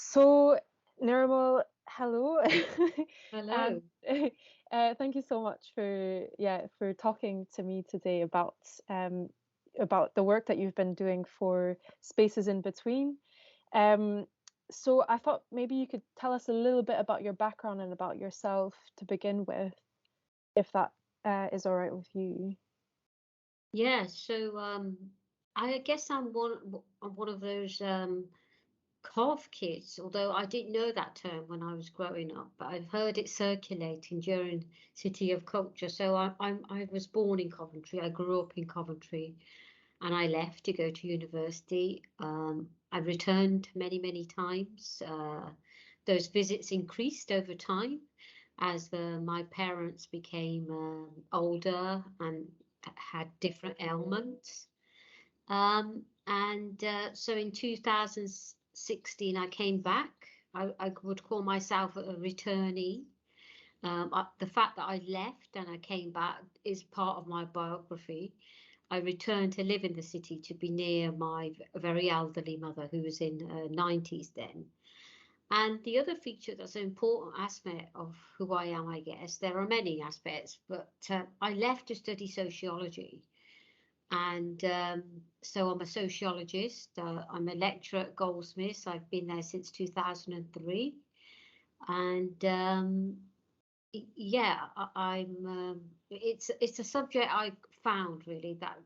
So, Nirmal, hello, and Hello. thank you so much for talking to me today about the work that you've been doing for Spaces in Between. Um, so I thought maybe you could tell us a little bit about your background and about yourself to begin with, if that is all right with you. Yeah, I guess I'm one of those COV kids, although I didn't know that term when I was growing up, but I've heard it circulating during City of Culture. So I was born in Coventry. I grew up in Coventry, and I left to go to university. I returned many times. Those visits increased over time as my parents became older and had different ailments. And so in 2016, I came back. I would call myself a returnee. The fact that I left and I came back is part of my biography. I returned to live in the city to be near my very elderly mother, who was in her 90s then. And the other feature that's an important aspect of who I am, I guess, there are many aspects, but I left to study sociology. And so I'm a sociologist. I'm a lecturer at Goldsmiths. I've been there since 2003. And yeah, I'm. It's a subject I found really that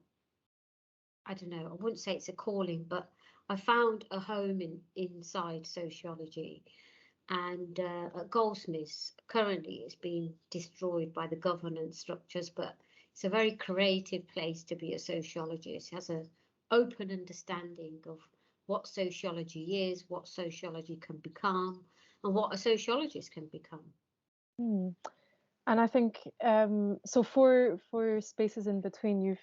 I don't know. I wouldn't say it's a calling, but I found a home inside sociology. And at Goldsmiths, currently it's been destroyed by the governance structures, but it's a very creative place to be a sociologist. It has an open understanding of what sociology is, what sociology can become, and what a sociologist can become. Hmm. And I think so for Spaces in Between, you've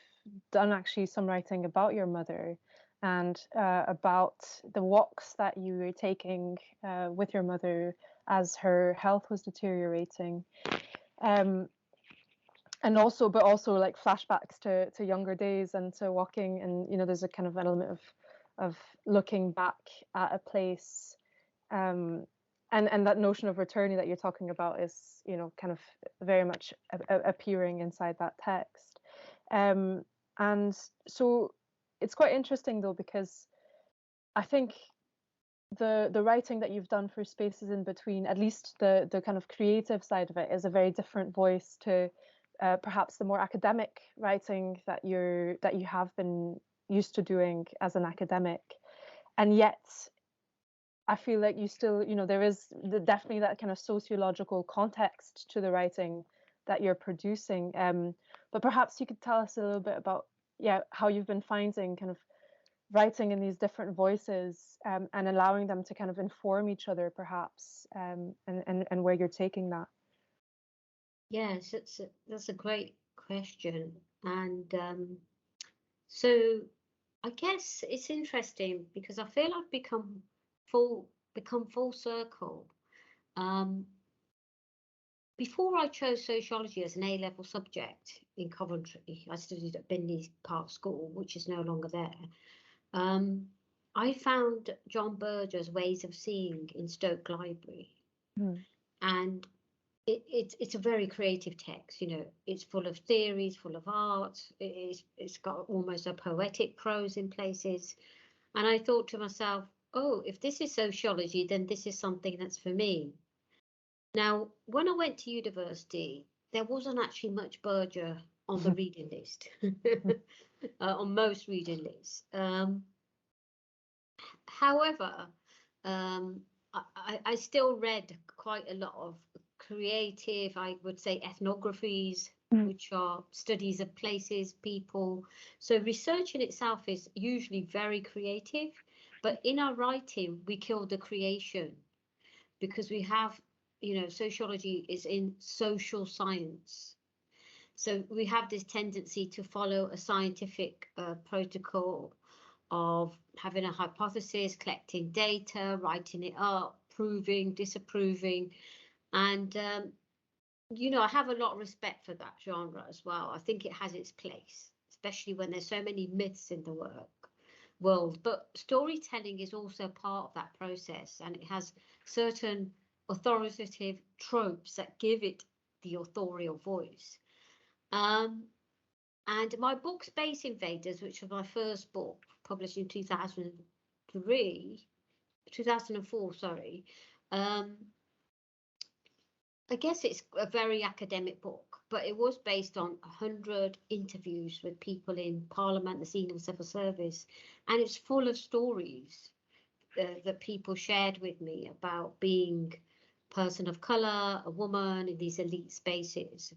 done actually some writing about your mother and about the walks that you were taking with your mother as her health was deteriorating. Um, but also like flashbacks to younger days and to walking, and there's a kind of element of looking back at a place, and that notion of returning that you're talking about is kind of very much appearing inside that text, and so it's quite interesting though, because I think the writing that you've done for Spaces in Between, at least the kind of creative side of it, is a very different voice to perhaps the more academic writing that you have been used to doing as an academic. And yet I feel like you still, there is definitely that kind of sociological context to the writing that you're producing. But perhaps you could tell us a little bit about, yeah, how you've been finding kind of writing in these different voices, and allowing them to kind of inform each other, perhaps, and where you're taking that. Yes, that's a great question. And so I guess it's interesting because I feel I've become full circle. Um, Before I chose sociology as an A-level subject in Coventry, I studied at Binley Park School, which is no longer there. Um, I found John Berger's Ways of Seeing in Stoke Library, Mm. and it's a very creative text. It's full of theories, full of art. It's got almost a poetic prose in places. And I thought to myself, oh, if this is sociology, then this is something that's for me. Now, when I went to university, there wasn't actually much Berger on the reading list, on most reading lists. However, I still read quite a lot of creative, I would say, ethnographies, Mm. which are studies of places, people. So research in itself is usually very creative, but in our writing, we kill the creation because we have, sociology is in social science. So we have this tendency to follow a scientific protocol of having a hypothesis, collecting data, writing it up, proving, disapproving. And, I have a lot of respect for that genre as well. I think it has its place, especially when there's so many myths in the work world, but storytelling is also part of that process, and it has certain authoritative tropes that give it the authorial voice. And my book Space Invaders, which was my first book, published in 2004, sorry, I guess it's a very academic book, but it was based on 100 interviews with people in Parliament, the senior civil service, and it's full of stories that people shared with me about being a person of colour, a woman in these elite spaces.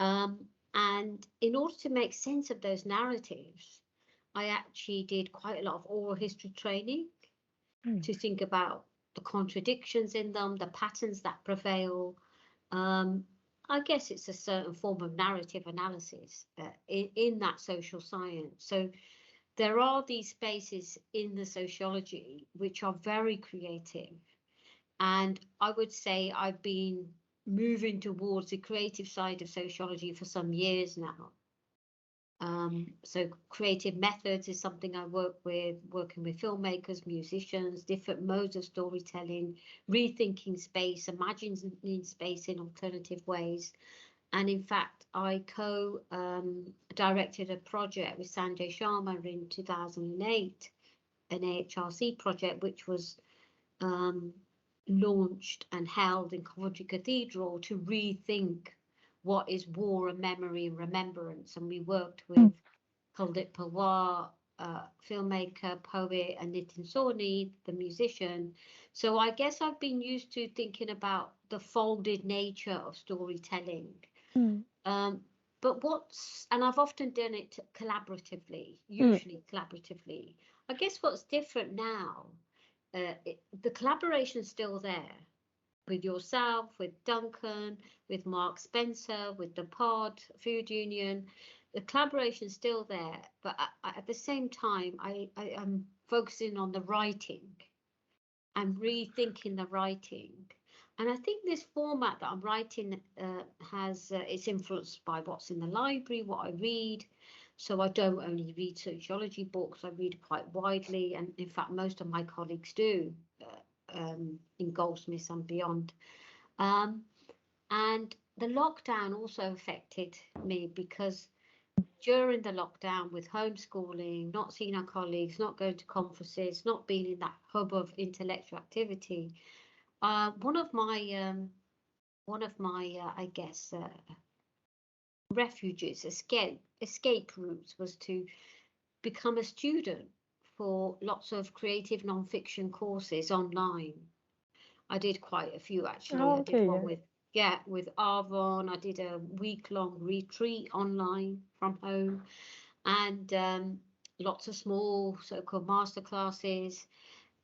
And in order to make sense of those narratives, I actually did quite a lot of oral history training to think about the contradictions in them, the patterns that prevail. I guess it's a certain form of narrative analysis in that social science. So there are these spaces in the sociology which are very creative. And I would say I've been moving towards the creative side of sociology for some years now. So creative methods is something I work with, working with filmmakers, musicians, different modes of storytelling, rethinking space, imagining space in alternative ways. And in fact, I co-directed a project with Sanjay Sharma in 2008, an AHRC project, which was launched and held in Coventry Cathedral to rethink what is war and memory and remembrance. And we worked with Nirmal Puwar, filmmaker, poet, and Nitin Sawhney, the musician. So I guess I've been used to thinking about the folded nature of storytelling. But and I've often done it collaboratively, usually collaboratively. I guess what's different now, the collaboration's still there with yourself, with Duncan, with Mark Spencer, with the Pod, Food Union. The collaboration's still there, but at the same time, I am focusing on the writing and rethinking the writing. And I think this format that I'm writing it's influenced by what's in the library, what I read. So I don't only read sociology books, I read quite widely. And in fact, most of my colleagues do in Goldsmiths and beyond. And the lockdown also affected me because during the lockdown with homeschooling, not seeing our colleagues, not going to conferences, not being in that hub of intellectual activity, one of my I guess refuges, escape routes was to become a student for lots of creative non-fiction courses online. I did quite a few actually. Oh, I okay, did one with Arvon. I did a week-long retreat online from home, and lots of small so-called masterclasses.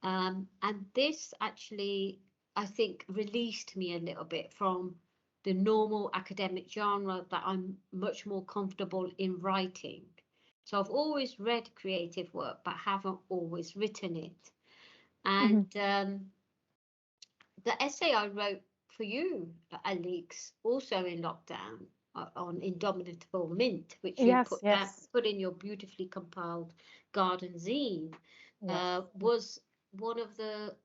And this actually, I think, released me a little bit from the normal academic genre that I'm much more comfortable in writing. So I've always read creative work, but haven't always written it. And the essay I wrote for you, Alix, also in lockdown, on Indomitable Mint, which you put in your beautifully compiled garden zine, was one of the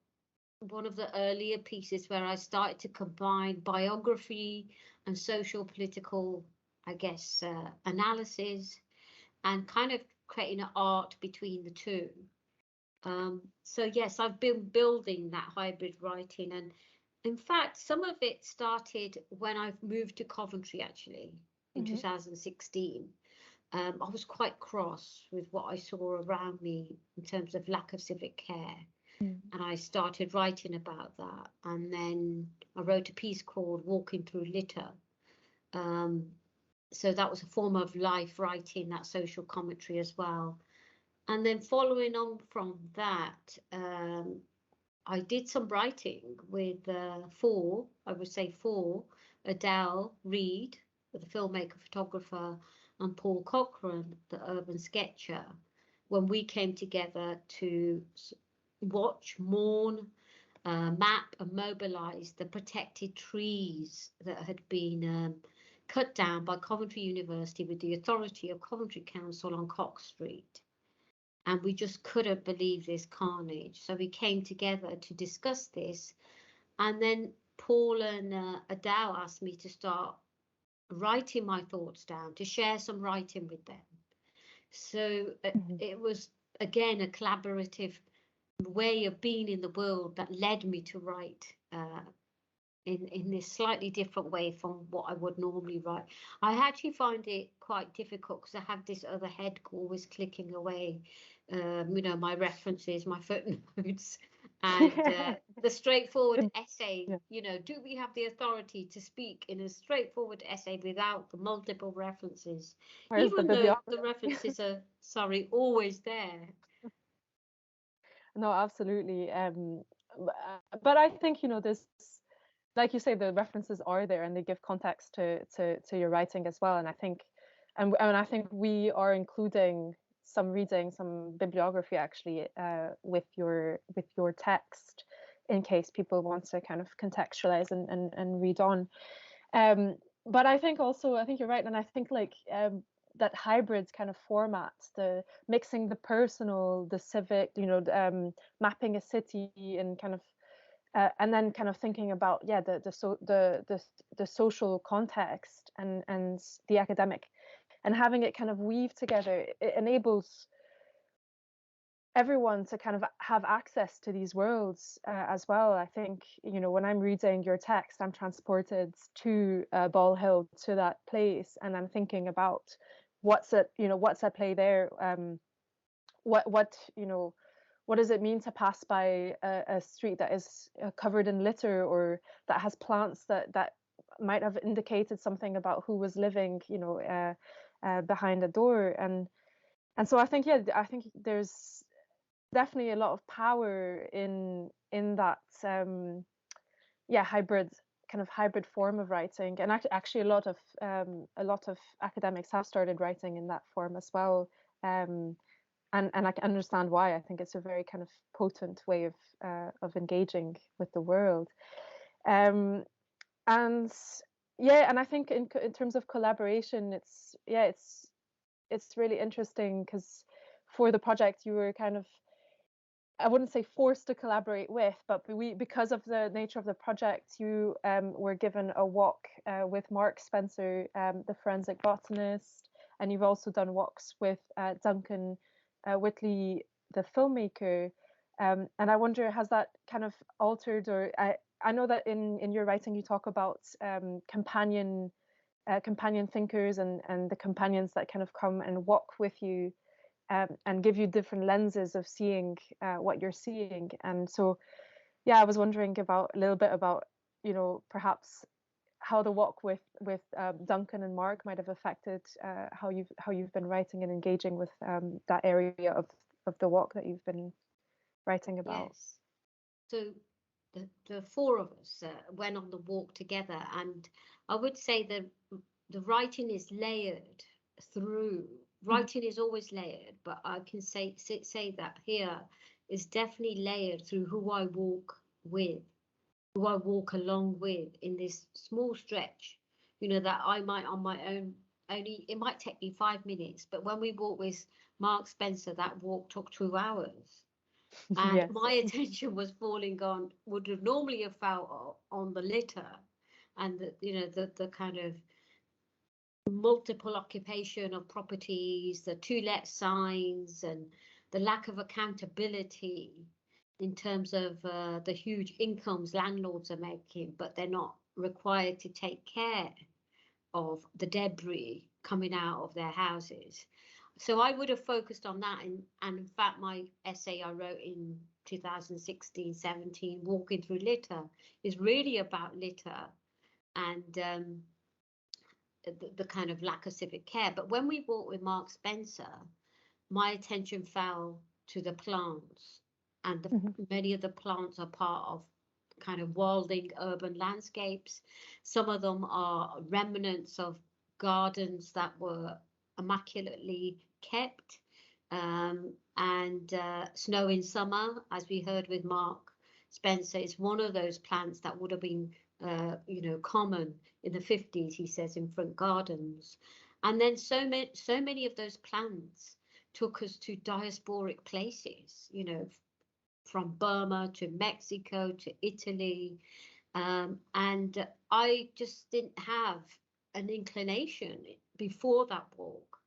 earlier pieces where I started to combine biography and social political, I guess, analysis, and kind of creating an art between the two. So yes, I've been building that hybrid writing, and in fact, some of it started when I moved to Coventry actually in 2016. I was quite cross with what I saw around me in terms of lack of civic care. And I started writing about that. And then I wrote a piece called Walking Through Litter. So that was a form of life writing, that social commentary as well. And then following on from that, I did some writing with four, Adele Reed, the filmmaker, photographer, and Paul Cochrane, the urban sketcher, when we came together to watch, mourn, map and mobilise the protected trees that had been cut down by Coventry University with the authority of Coventry Council on Cox Street. and we just couldn't believe this carnage. So we came together to discuss this, and then Paul and Adele asked me to start writing my thoughts down, to share some writing with them. So it was, again, a collaborative way of being in the world that led me to write in this slightly different way from what I would normally write. I actually find it quite difficult because I have this other head always clicking away, my references, my footnotes, and the straightforward essay. Do we have the authority to speak in a straightforward essay without the multiple references? Where's the Even though bibliography? the references are, always there. No, absolutely. But I think, this, like you say, the references are there and they give context to your writing as well. And I think, and I think we are including some reading, some bibliography actually, with your text, in case people want to kind of contextualize and read on. But I think also, I think you're right, and I think like that hybrid kind of format, the mixing the personal, the civic, mapping a city and kind of and then kind of thinking about the social context and the academic, and having it kind of weave together, it enables everyone to kind of have access to these worlds as well. I think, when I'm reading your text, I'm transported to Ball Hill, to that place, and I'm thinking about what's at play there. What does it mean to pass by a street that is covered in litter, or that has plants that might have indicated something about who was living, behind a door. And so I think, there's definitely a lot of power in that hybrid form of writing. And actually a lot of academics have started writing in that form as well. And I can understand why. I think it's a very kind of potent way of engaging with the world. And I think in terms of collaboration, it's really interesting, because for the project you were kind of, I wouldn't say forced to collaborate with, but because of the nature of the project, you were given a walk with Mark Spencer, the forensic botanist, and you've also done walks with Duncan Whitley, the filmmaker. And I wonder, has that kind of altered, or I know that in your writing you talk about companion thinkers and the companions that kind of come and walk with you, and give you different lenses of seeing what you're seeing. And so, I was wondering a little bit about, perhaps how the walk with Duncan and Mark might have affected how you've been writing and engaging with that area of the walk that you've been writing about. Yes. So the four of us went on the walk together, and I would say that the writing is layered through. Writing is always layered, but I can say that here is definitely layered through who I walk with, who I walk along with in this small stretch, that I might on my own, only it might take me 5 minutes, but when we walk with Mark Spencer, that walk took 2 hours. And Yes. my attention was falling on, would have normally have felt on the litter, and the kind of multiple occupation of properties, the to let signs, and the lack of accountability in terms of the huge incomes landlords are making, but they're not required to take care of the debris coming out of their houses. So I would have focused on that, and in fact my essay I wrote in 2016-17, Walking Through Litter, is really about litter and the kind of lack of civic care. But when we walked with Mark Spencer, my attention fell to the plants, and many of the plants are part of kind of wilding urban landscapes. Some of them are remnants of gardens that were immaculately kept, and snow in summer, as we heard with Mark Spencer, is one of those plants that would have been common in the 50s, he says, in front gardens. And then so many of those plants took us to diasporic places, you know, from Burma to Mexico to Italy. And I just didn't have an inclination before that walk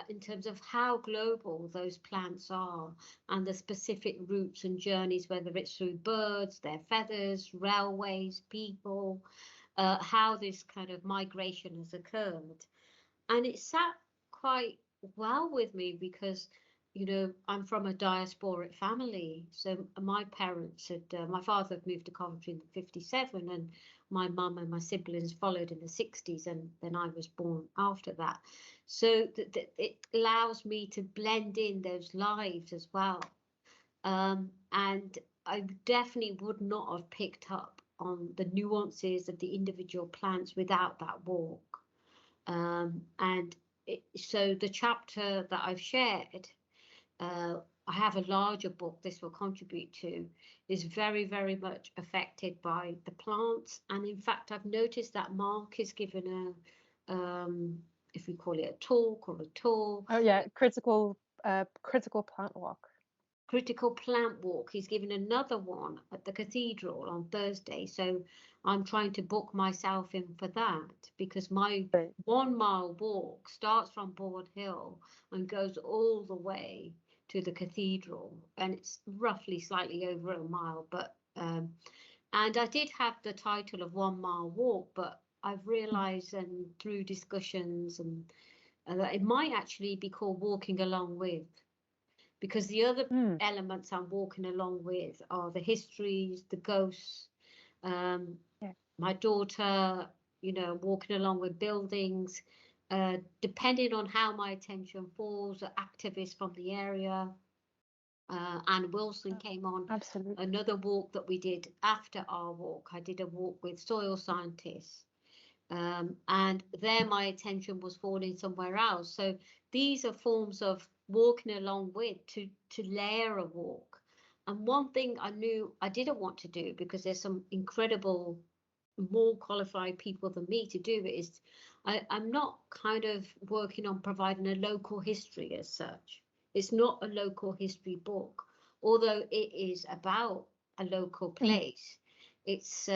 in terms of how global those plants are and the specific routes and journeys, whether it's through birds, their feathers, railways, people, how this kind of migration has occurred. And it sat quite well with me because, you know, I'm from a diasporic family. So my parents had, my father had moved to Coventry in '57, and my mum and my siblings followed in the '60s, and then I was born after that. So it allows me to blend in those lives as well. And I definitely would not have picked up on the nuances of the individual plants without that walk. And so the chapter that I've shared, I have a larger book this will contribute to, is very, very much affected by the plants. And in fact, I've noticed that Mark is given if we call it a talk or a tour. Oh yeah, critical plant walk. Critical plant walk. He's given another one at the cathedral on Thursday. So I'm trying to book myself in for that, because my Right. 1 mile walk starts from Board Hill and goes all the way to the cathedral, and it's roughly slightly over a mile. But and I did have the title of 1 mile walk, but I've realized, and through discussions, and that it might actually be called walking along with, because the other elements I'm walking along with are the histories, the ghosts, Yeah. my daughter, you know, walking along with buildings, depending on how my attention falls, activists from the area. Anne Wilson came on. Absolutely. Another walk that we did after our walk, I did a walk with soil scientists. And there my attention was falling somewhere else. So these are forms of walking along with to layer a walk. And one thing I knew I didn't want to do, because there's some incredible, more qualified people than me to do it, is I'm not kind of working on providing a local history as such. It's not a local history book, although it is about a local place. It's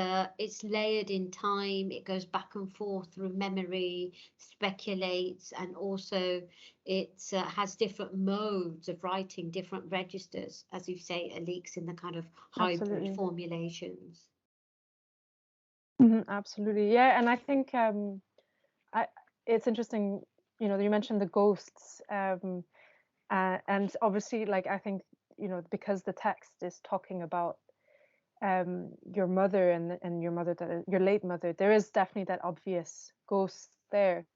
layered in time. It goes back and forth through memory, speculates, and also it has different modes of writing, different registers, as you say, it leaks in the kind of hybrid Absolutely. formulations. Absolutely. Yeah, and I think it's interesting, you know, you mentioned the ghosts, and obviously, like, I think, you know, because the text is talking about your mother and your mother, your late mother, there is definitely that obvious ghost there,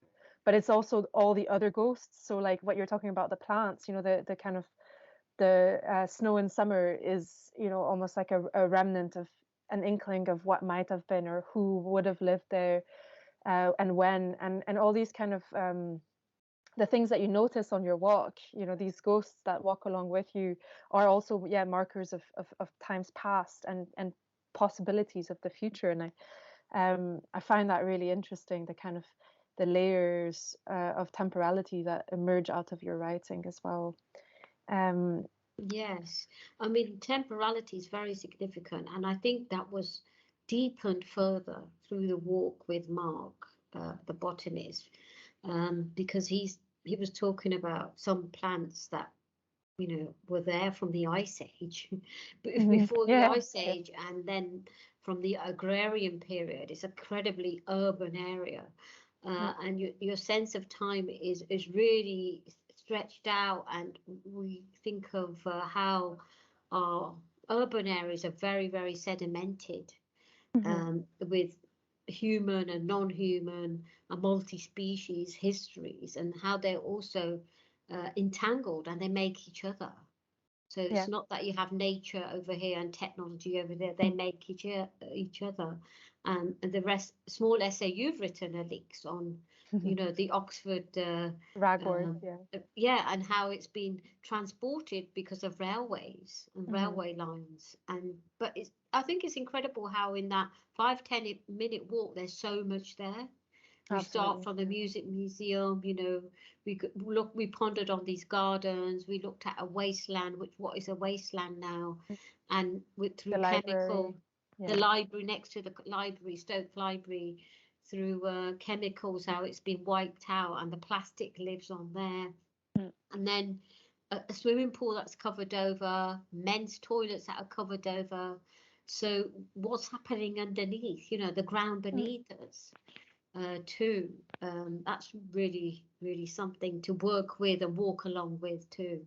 but it's also all the other ghosts. So like what you're talking about, the plants, you know, the kind of the snow in summer is, you know, almost like a remnant of an inkling of what might have been or who would have lived there, and when, and all these kind of the things that you notice on your walk, you know, these ghosts that walk along with you are also, yeah, markers of times past and possibilities of the future. And I find that really interesting, the kind of the layers of temporality that emerge out of your writing as well. Yes, I mean, temporality is very significant, and I think that was deepened further through the walk with Mark, the botanist, because he was talking about some plants that, you know, were there from the Ice Age, before the Yeah, Ice yeah. Age, and then from the agrarian period. It's an incredibly urban area, and your sense of time is really stretched out. And we think of how our urban areas are very, very sedimented, with human and non-human and multi-species histories, and how they're also entangled, and they make each other. So it's Yeah. not that you have nature over here and technology over there. They make each other. And the rest, small essay you've written, Alix, on, you know, the Oxford, Ragwort, yeah. yeah, and how it's been transported because of railways and railway lines. But I think it's incredible how in that 5-10 minute walk there's so much there. We start Absolutely. from the music museum, you know, we pondered on these gardens, we looked at a wasteland, which what is a wasteland now, Mm. and with The through library. chemical, the Yeah. library next to the library, Stoke Library, through chemicals, how it's been wiped out and the plastic lives on there. Mm. And then a swimming pool that's covered over, men's toilets that are covered over. So what's happening underneath, you know, the ground Mm. beneath us too. That's really, really something to work with and walk along with too.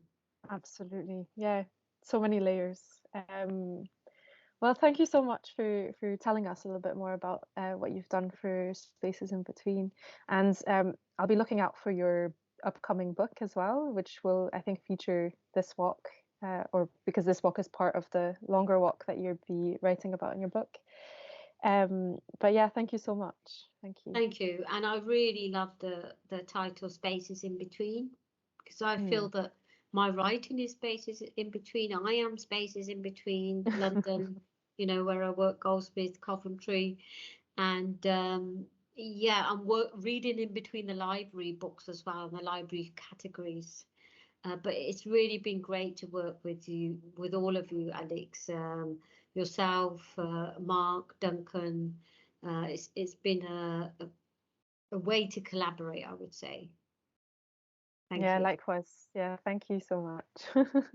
Absolutely. Yeah. So many layers. Well, thank you so much for telling us a little bit more about what you've done for Spaces in Between. And I'll be looking out for your upcoming book as well, which will, I think, feature this walk, or because this walk is part of the longer walk that you'll be writing about in your book. But yeah, thank you so much. Thank you. Thank you. And I really love the title Spaces in Between, because I feel Mm. that my writing is spaces in between. I am spaces in between London, you know, where I work, Goldsmith, Coventry, and yeah, I'm reading in between the library books as well, the library categories. But it's really been great to work with you, with all of you, Alex, yourself, Mark, Duncan. It's been a way to collaborate, I would say. Thank Yeah, you. likewise. Yeah, thank you so much.